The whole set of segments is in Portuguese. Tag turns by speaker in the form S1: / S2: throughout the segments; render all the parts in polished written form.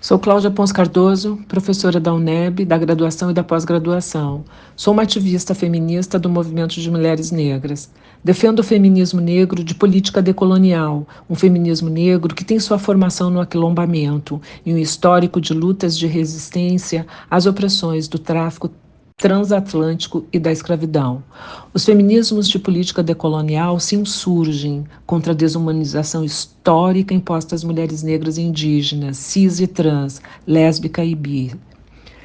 S1: Sou Cláudia Pons Cardoso, professora da UNEB, da graduação e da pós-graduação. Sou uma ativista feminista do movimento de mulheres negras. Defendo o feminismo negro de política decolonial, um feminismo negro que tem sua formação no aquilombamento e um histórico de lutas de resistência às opressões do tráfico transatlântico e da escravidão. Os feminismos de política decolonial se insurgem contra a desumanização histórica imposta às mulheres negras e indígenas, cis e trans, lésbica e bi.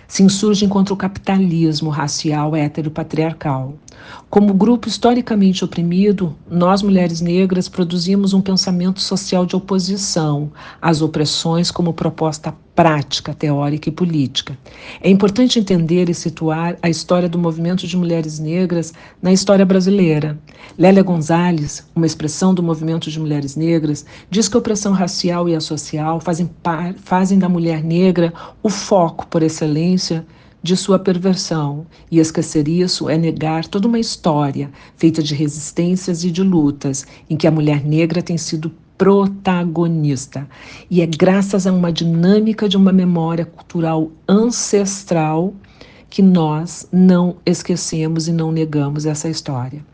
S1: Se insurgem contra o capitalismo racial heteropatriarcal. Como grupo historicamente oprimido, nós, mulheres negras, produzimos um pensamento social de oposição às opressões como proposta prática, teórica e política. É importante entender e situar a história do movimento de mulheres negras na história brasileira. Lélia Gonzalez, uma expressão do movimento de mulheres negras, diz que a opressão racial e a social fazem da mulher negra o foco por excelência de sua perversão, e esquecer isso é negar toda uma história feita de resistências e de lutas, em que a mulher negra tem sido protagonista. E é graças a uma dinâmica de uma memória cultural ancestral que nós não esquecemos e não negamos essa história.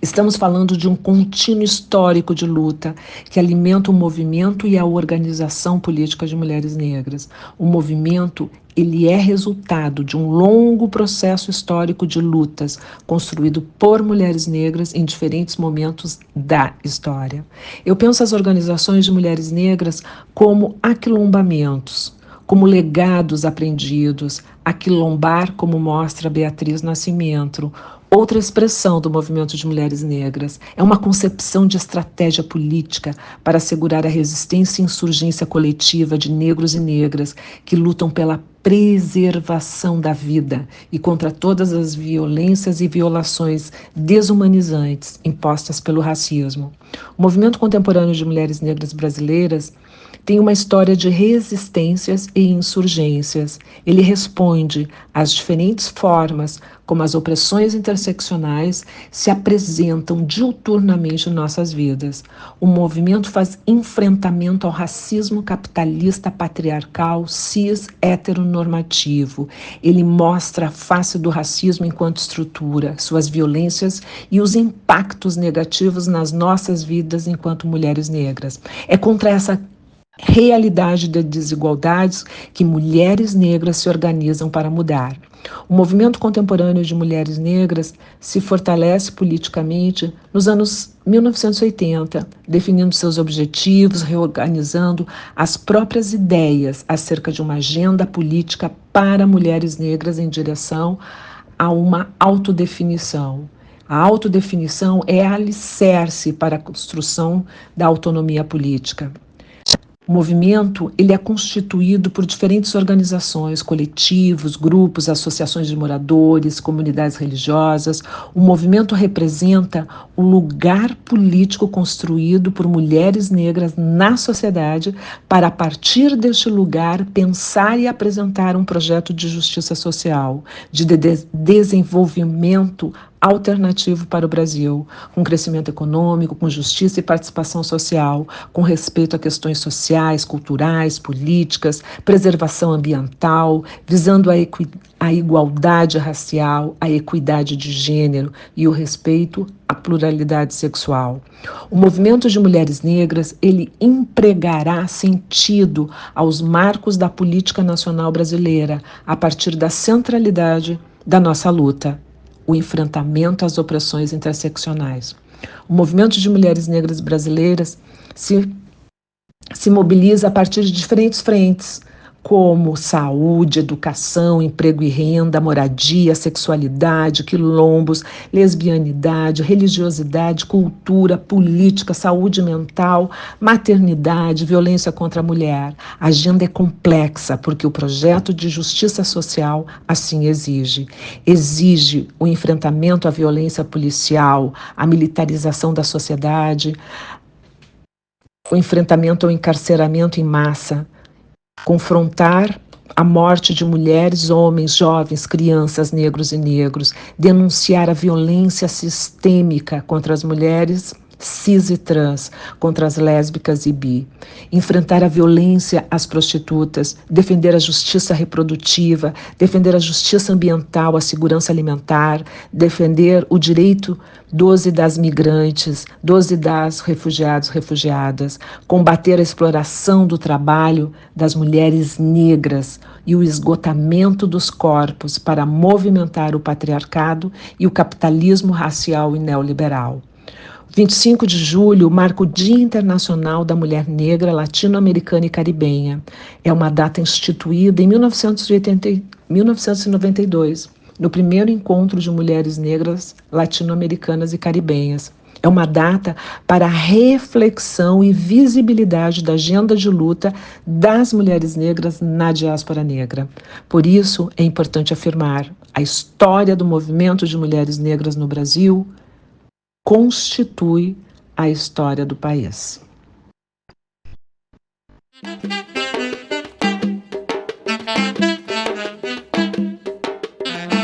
S1: Estamos falando de um contínuo histórico de luta que alimenta o movimento e a organização política de mulheres negras. O movimento, ele é resultado de um longo processo histórico de lutas construído por mulheres negras em diferentes momentos da história. Eu penso as organizações de mulheres negras como aquilombamentos, como legados aprendidos, aquilombar, como mostra Beatriz Nascimento. Outra expressão do movimento de mulheres negras é uma concepção de estratégia política para assegurar a resistência e insurgência coletiva de negros e negras que lutam pela preservação da vida e contra todas as violências e violações desumanizantes impostas pelo racismo. O movimento contemporâneo de mulheres negras brasileiras tem uma história de resistências e insurgências. Ele responde às diferentes formas como as opressões interseccionais se apresentam diuturnamente em nossas vidas. O movimento faz enfrentamento ao racismo capitalista patriarcal, cis, heteronormativo. Ele mostra a face do racismo enquanto estrutura, suas violências e os impactos negativos nas nossas vidas enquanto mulheres negras. É contra essa realidade de desigualdades que mulheres negras se organizam para mudar. O movimento contemporâneo de mulheres negras se fortalece politicamente nos anos 1980, definindo seus objetivos, reorganizando as próprias ideias acerca de uma agenda política para mulheres negras em direção a uma autodefinição. A autodefinição é alicerce para a construção da autonomia política. O movimento ele é constituído por diferentes organizações, coletivos, grupos, associações de moradores, comunidades religiosas. O movimento representa o lugar político construído por mulheres negras na sociedade para, a partir deste lugar, pensar e apresentar um projeto de justiça social, de desenvolvimento alternativo para o Brasil, com crescimento econômico, com justiça e participação social, com respeito a questões sociais, culturais, políticas, preservação ambiental, visando a igualdade racial, a equidade de gênero e o respeito à pluralidade sexual. O movimento de mulheres negras, ele empregará sentido aos marcos da política nacional brasileira, a partir da centralidade da nossa luta, o enfrentamento às opressões interseccionais. O movimento de mulheres negras brasileiras se mobiliza a partir de diferentes frentes, como saúde, educação, emprego e renda, moradia, sexualidade, quilombos, lesbianidade, religiosidade, cultura, política, saúde mental, maternidade, violência contra a mulher. A agenda é complexa porque o projeto de justiça social assim exige. Exige o enfrentamento à violência policial, à militarização da sociedade, o enfrentamento ao encarceramento em massa, confrontar a morte de mulheres, homens, jovens, crianças, negros e negros, denunciar a violência sistêmica contra as mulheres cis e trans, contra as lésbicas e bi, enfrentar a violência às prostitutas, defender a justiça reprodutiva, defender a justiça ambiental, a segurança alimentar, defender o direito dos e das migrantes, dos e das refugiados, refugiadas, combater a exploração do trabalho das mulheres negras e o esgotamento dos corpos para movimentar o patriarcado e o capitalismo racial e neoliberal. 25 de julho marca o Dia Internacional da Mulher Negra, Latino-Americana e Caribenha. É uma data instituída em 1992, no primeiro encontro de mulheres negras, latino-americanas e caribenhas. É uma data para a reflexão e visibilidade da agenda de luta das mulheres negras na diáspora negra. Por isso, é importante afirmar: a história do movimento de mulheres negras no Brasil constitui a história do país.